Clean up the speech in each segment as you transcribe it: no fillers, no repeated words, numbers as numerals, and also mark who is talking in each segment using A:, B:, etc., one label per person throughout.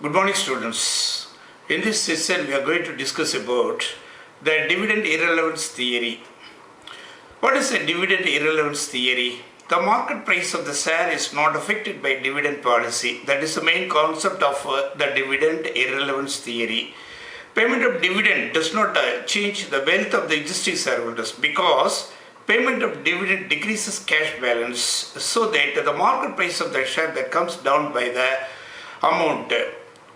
A: Good morning, students. In this session, we are going to discuss about the dividend irrelevance theory. What is a dividend irrelevance theory? The market price of the share is not affected by dividend policy. That is the main concept of the dividend irrelevance theory. Payment of dividend does not change the wealth of the existing shareholders because payment of dividend decreases cash balance so that the market price of the share that comes down by the amount.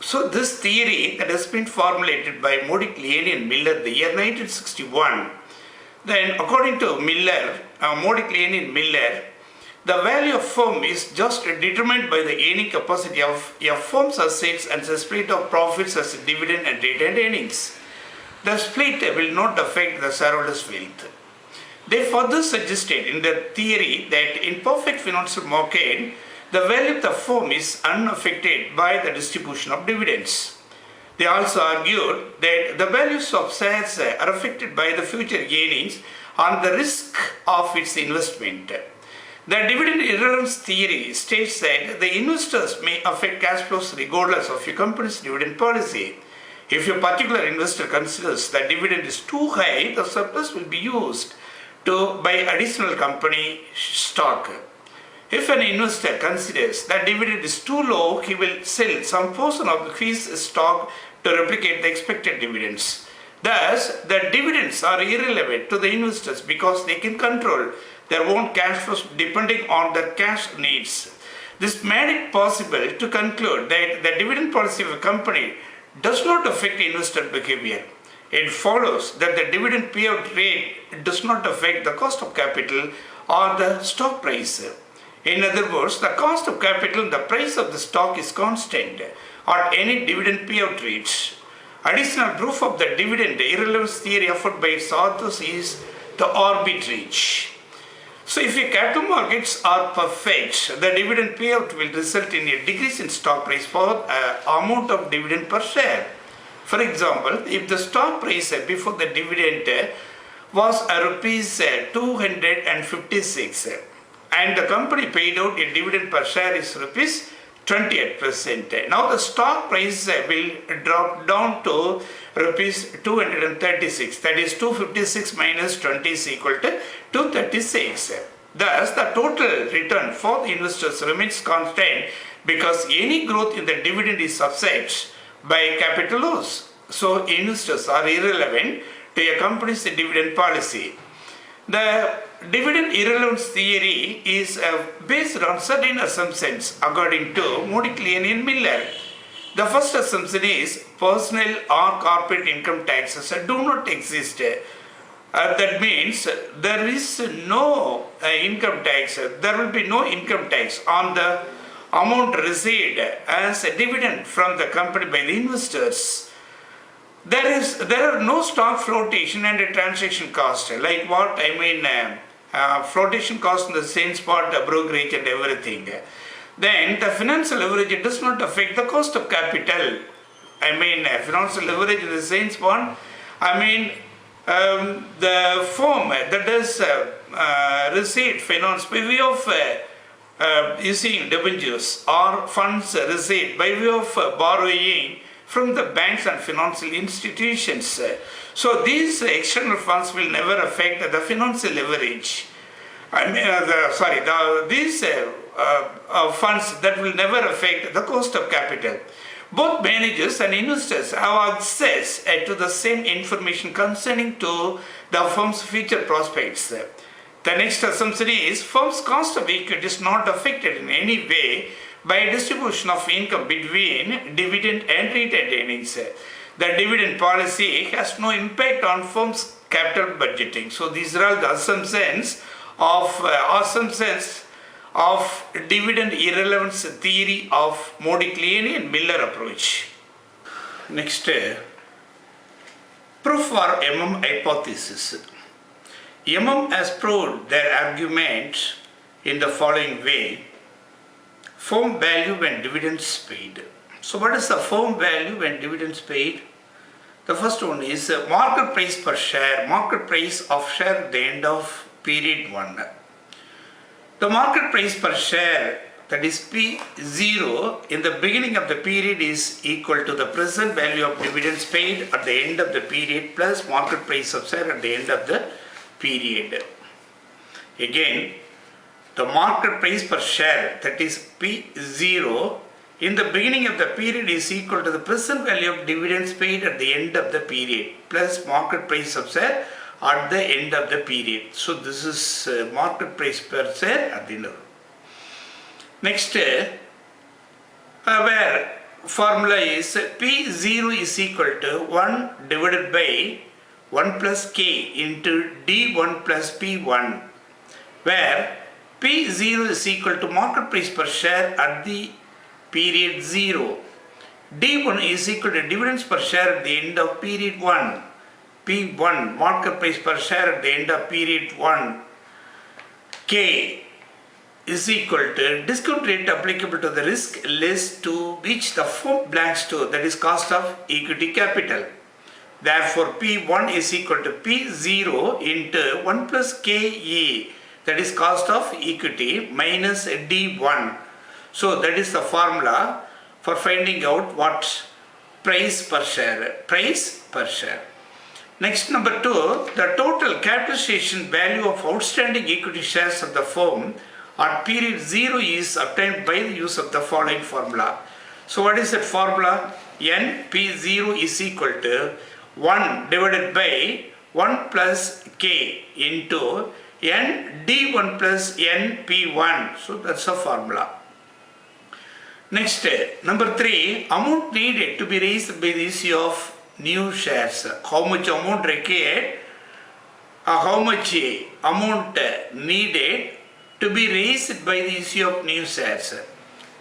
A: So this theory that has been formulated by Modigliani and Miller in the year 1961. Then according to Modigliani and Miller, the value of firm is just determined by the earning capacity of a firm's assets and the split of profits as dividend and retained earnings. The split will not affect the shareholders' wealth. They further suggested in their theory that in perfect financial market, the value of the firm is unaffected by the distribution of dividends. They also argued that the values of shares are affected by the future earnings and the risk of its investment. The dividend irrelevance theory states that the investors may affect cash flows regardless of your company's dividend policy. If a particular investor considers that dividend is too high, the surplus will be used to buy additional company stock. If an investor considers that dividend is too low, he will sell some portion of his stock to replicate the expected dividends. Thus, the dividends are irrelevant to the investors because they can control their own cash flows depending on their cash needs. This made it possible to conclude that the dividend policy of a company does not affect investor behavior. It follows that the dividend payout rate does not affect the cost of capital or the stock price. In other words, the cost of capital and the price of the stock is constant at any dividend payout rates. Additional proof of the dividend irrelevance theory offered by its authors is the arbitrage. So if your capital markets are perfect, the dividend payout will result in a decrease in stock price for amount of dividend per share. For example, if the stock price before the dividend was rupees 256 and the company paid out a dividend per share is rupees 28%. Now the stock price will drop down to rupees 236. That is 256 minus 20 is equal to 236. Thus the total return for the investors remains constant because any growth in the dividend is offset by capital loss. So investors are irrelevant to a company's dividend policy. The dividend irrelevance theory is based on certain assumptions according to Modigliani and Miller. The first assumption is personal or corporate income taxes do not exist. That means there is no income tax. There will be no income tax on the amount received as a dividend from the company by the investors. There are no stock flotation and a transaction cost. Like what I mean, flotation cost in the sense part, brokerage and everything. Then the financial leverage does not affect the cost of capital. I mean, financial leverage in the sense part, I mean, the firm that does receive finance by way of issuing debentures or funds received by way of borrowing from the banks and financial institutions. So these external funds will never affect the financial leverage. These funds that will never affect the cost of capital. Both managers and investors have access to the same information concerning to the firm's future prospects. The next assumption is firm's cost of equity is not affected in any way by distribution of income between dividend and retained earnings. The dividend policy has no impact on firm's capital budgeting. So these are all the assumptions of dividend irrelevance theory of Modigliani and Miller approach. Next, proof for hypothesis. has proved their argument in the following way. Firm value when dividends paid. So what is the firm value when dividends paid? The first one is market price per share, market price of share at the end of period 1. The market price per share that is P0 in the beginning of the period is equal to the present value of dividends paid at the end of the period plus market price of share at the end of the period. Again, the market price per share, that is P0 in the beginning of the period is equal to the present value of dividends paid at the end of the period plus market price of share at the end of the period. So this is market price per share at the end of the next, where formula is P0 is equal to 1 divided by 1 plus K into D1 plus P1, where P0 is equal to market price per share at the period 0. D1 is equal to dividends per share at the end of period 1. P1 market price per share at the end of period 1. K is equal to discount rate applicable to the risk less to which the firm belongs to, that is cost of equity capital. Therefore, P1 is equal to P0 into 1 plus KE, that is cost of equity minus D1. So that is the formula for finding out what price per share. Next, number 2, the total capitalization value of outstanding equity shares of the firm at period 0 is obtained by the use of the following formula. So what is that formula? NP0 is equal to 1 divided by 1 plus K into ND1 plus NP1. So that's the formula. Next, number 3, amount needed to be raised by the issue of new shares. How much amount required? How much amount needed to be raised by the issue of new shares?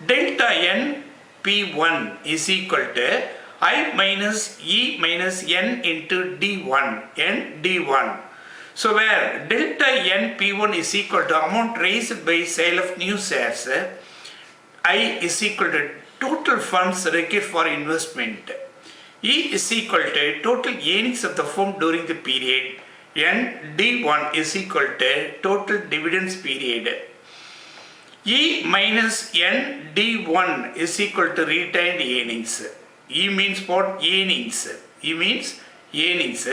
A: Delta N P1 is equal to I minus E minus N into D1, N D1. So where delta N P1 is equal to amount raised by sale of new shares, I is equal to total funds required for investment. E is equal to total earnings of the firm during the period. N D1 is equal to total dividends period. E minus N D1 is equal to retained earnings. E means what? Earnings. E means earnings.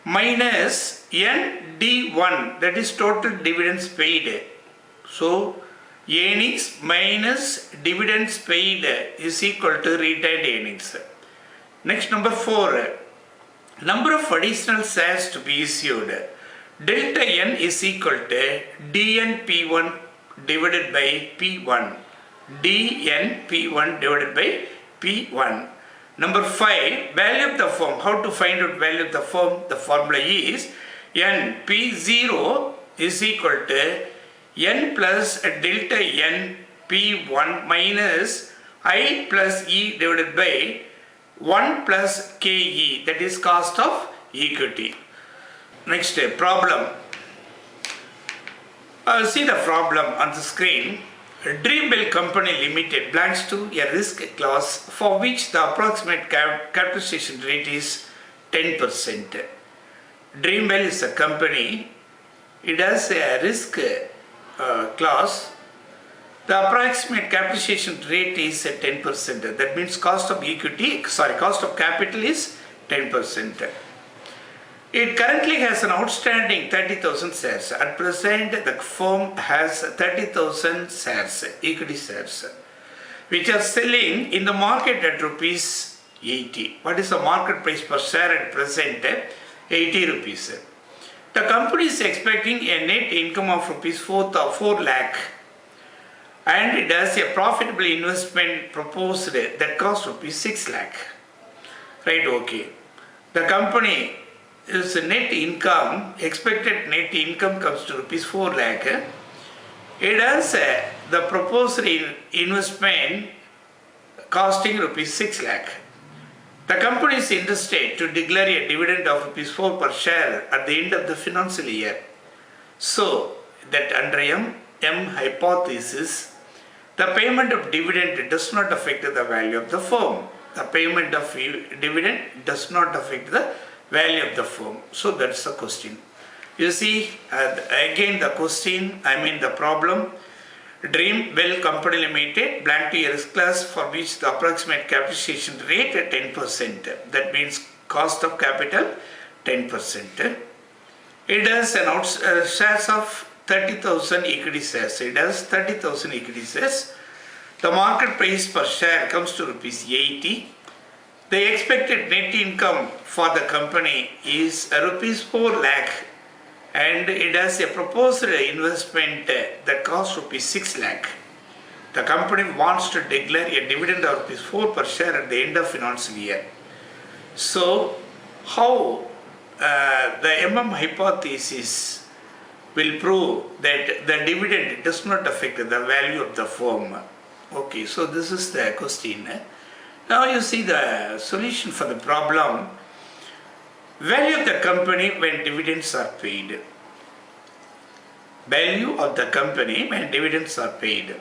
A: Minus N D1, that is total dividends paid. So earnings minus dividends paid is equal to retained earnings. Next, number 4, number of additional shares to be issued. Delta N is equal to DNP1 divided by P1. DNP1 divided by P1. Number 5, value of the firm. How to find out value of the firm? The formula is NP0 is equal to N plus delta N P1 minus I plus E divided by 1 plus KE, that is cost of equity. Next, problem. See the problem on the screen. Dreambell Company Limited belongs to a risk class for which the approximate capitalization rate is 10%. Dreambell is a company. It has a risk class. The approximate capitalization rate is 10%. That means cost of capital is 10%. It currently has an outstanding 30,000 shares. At present, the firm has 30,000 shares, equity shares, which are selling in the market at rupees 80. What is the market price per share at present? 80 rupees. The company is expecting a net income of rupees 4 lakh, and it has a profitable investment proposed that costs rupees 6 lakh. Right, okay. The company is net income, expected net income comes to rupees 4 lakh. It has the proposed investment costing rupees 6 lakh. The company is interested to declare a dividend of rupees 4 per share at the end of the financial year. So that under M hypothesis, the payment of dividend does not affect the value of the firm. The payment of dividend does not affect the value of the firm. So that's the question. You see, again the question, the problem. Dream Well Company Limited belong to a risk class for which the approximate capitalization rate at 10%. That means cost of capital 10%. It has an shares of 30,000 equity shares. It has 30,000 equity shares. The market price per share comes to rupees 80. The expected net income for the company is rupees 4 lakh, and it has a proposed investment that costs rupees 6 lakh. The company wants to declare a dividend of rupees 4 per share at the end of financial year. So, how the hypothesis will prove that the dividend does not affect the value of the firm? Okay, so this is the question. Now you see the solution for the problem. Value of the company when dividends are paid. Value of the company when dividends are paid.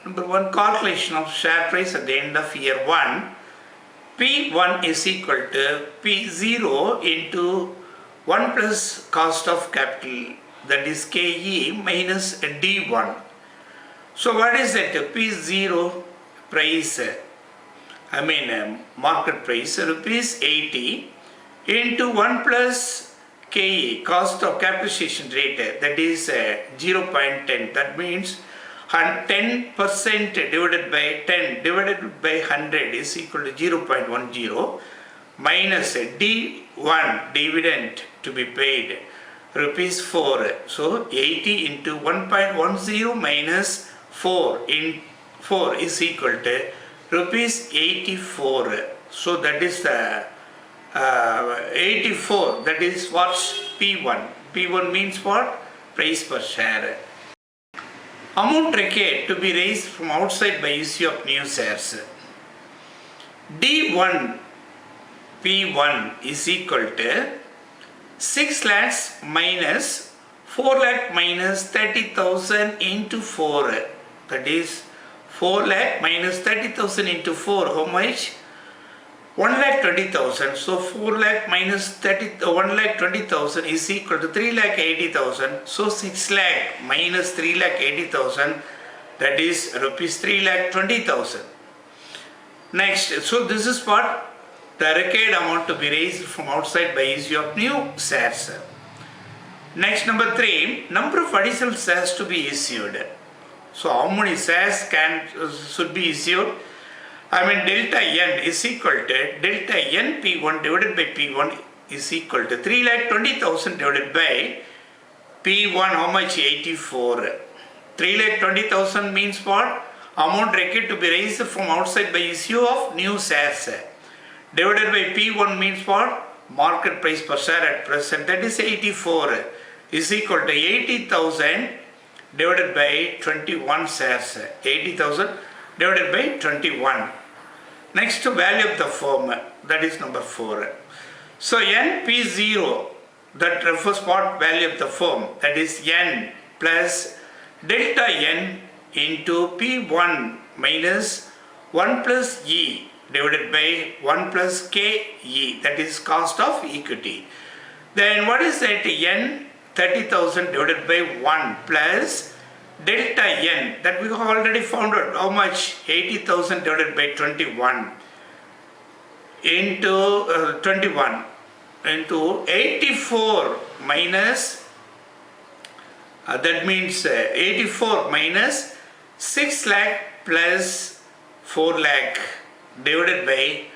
A: Number one, calculation of share price at the end of year 1. P1 is equal to P0 into 1 plus cost of capital, that is KE minus D1. So what is that? P0 price, market price, rupees 80 into 1 plus KE, cost of capitalization rate, that is 0.10. That means 10% divided by 10 divided by 100 is equal to 0.10 minus D1, dividend to be paid, rupees 4. So 80 into 1.10 minus 4 in 4 is equal to rupees 84. So that is the 84. That is what's P1. P1 means what? Price per share. Amount required to be raised from outside by issue of new shares. D1 P1 is equal to 6 lakhs minus 4 lakh minus 30,000 into 4. That is 4 lakh minus 30,000 into 4. How much? 1,20,000. So 4 lakh minus 1,20,000 is equal to 3,80,000. So 6 lakh minus 3,80,000, that is rupees 3,20,000. Next, so this is what the required amount to be raised from outside by issue of new shares. Next, number 3, number of additional shares to be issued. So how many shares should be issued? Delta N is equal to delta N P1 divided by P1 is equal to 3,20,000 divided by P1, how much? 84. 3,20,000 means what? Amount required to be raised from outside by issue of new shares. Divided by P1 means what? Market price per share at present, that is 84, is equal to 80,000 divided by 21 shares. 80,000 divided by 21. Next, value of the firm, that is number 4. So NP0, that refers what? Value of the firm, that is N plus delta N into P1 minus 1 plus E divided by 1 plus KE, that is cost of equity. Then what is that? N 30,000 divided by 1 plus delta N, that we have already found out. How much? 80,000 divided by 21 into 21 into 84 minus that means 84 minus 6 lakh plus 4 lakh divided by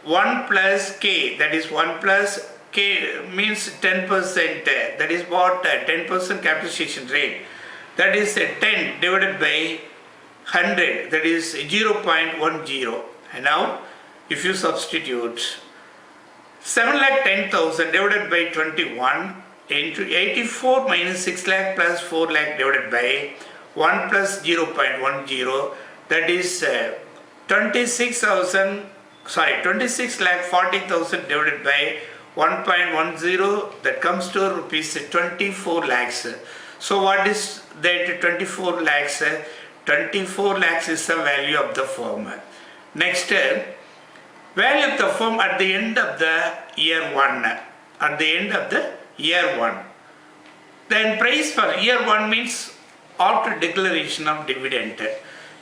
A: 1 plus K, that is 1 plus K means 10%, that is what? 10% capitalization rate. That is 10 divided by 100, that is 0.10. And now if you substitute 7,10,000 divided by 21 into 84 minus 6 lakh plus 4 lakh divided by 1 plus 0.10, that is 26 lakh 40,000 divided by 1.10, that comes to rupees 24 lakhs. So what is that 24 lakhs? 24 lakhs is the value of the firm. Next, value of the firm at the end of the year 1. At the end of the year 1. Then price for year 1 means after declaration of dividend.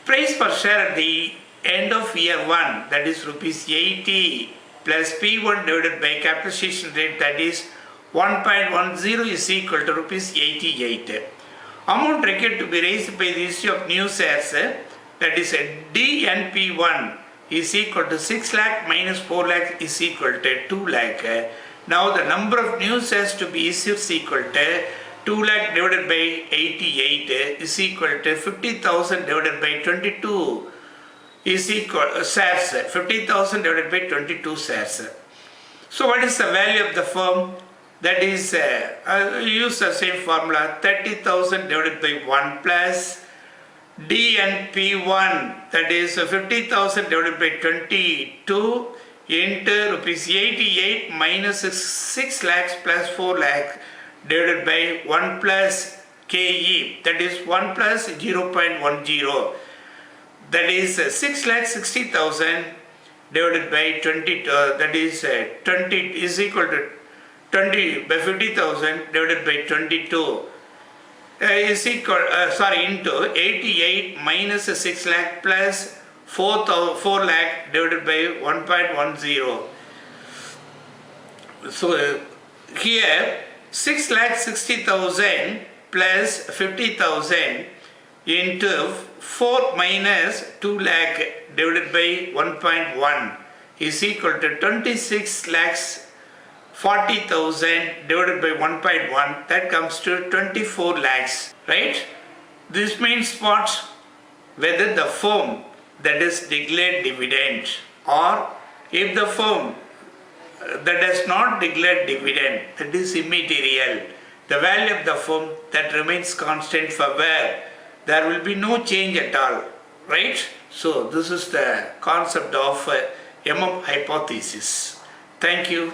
A: Price per share at the end of year 1, that is rupees 80 plus P1 divided by capitalization rate, that is 1.10, is equal to rupees 88. Amount required to be raised by the issue of new shares, that is DNP1, is equal to 6 lakh minus 4 lakh is equal to 2 lakh. Now the number of new shares to be issued is equal to 2 lakh divided by 88 is equal to 50,000 divided by 22 is equal shares. 50,000 divided by 22 shares. So what is the value of the firm? That is, use the same formula, 30,000 divided by 1 plus DNP1, that is 50,000 divided by 22 into rupees 88 minus 6 lakhs plus 4 lakh divided by 1 plus KE, that is 1 plus 0.10, that is 6,60,000 divided by 20, that is 20 is equal to 20 by 50,000 divided by 22 is equal, into 88 minus 6 lakh plus 4 lakh divided by 1.10. So here 6,60,000 plus 50,000 into 4 minus 2 lakh divided by 1.1 is equal to 26 lakhs 40,000 divided by 1.1, that comes to 24 lakhs, right? This means what? Whether the firm that is declared dividend, or if the firm that does not declare dividend, that is immaterial. The value of the firm that remains constant for where there will be no change at all, right? So this is the concept of MM hypothesis. Thank you.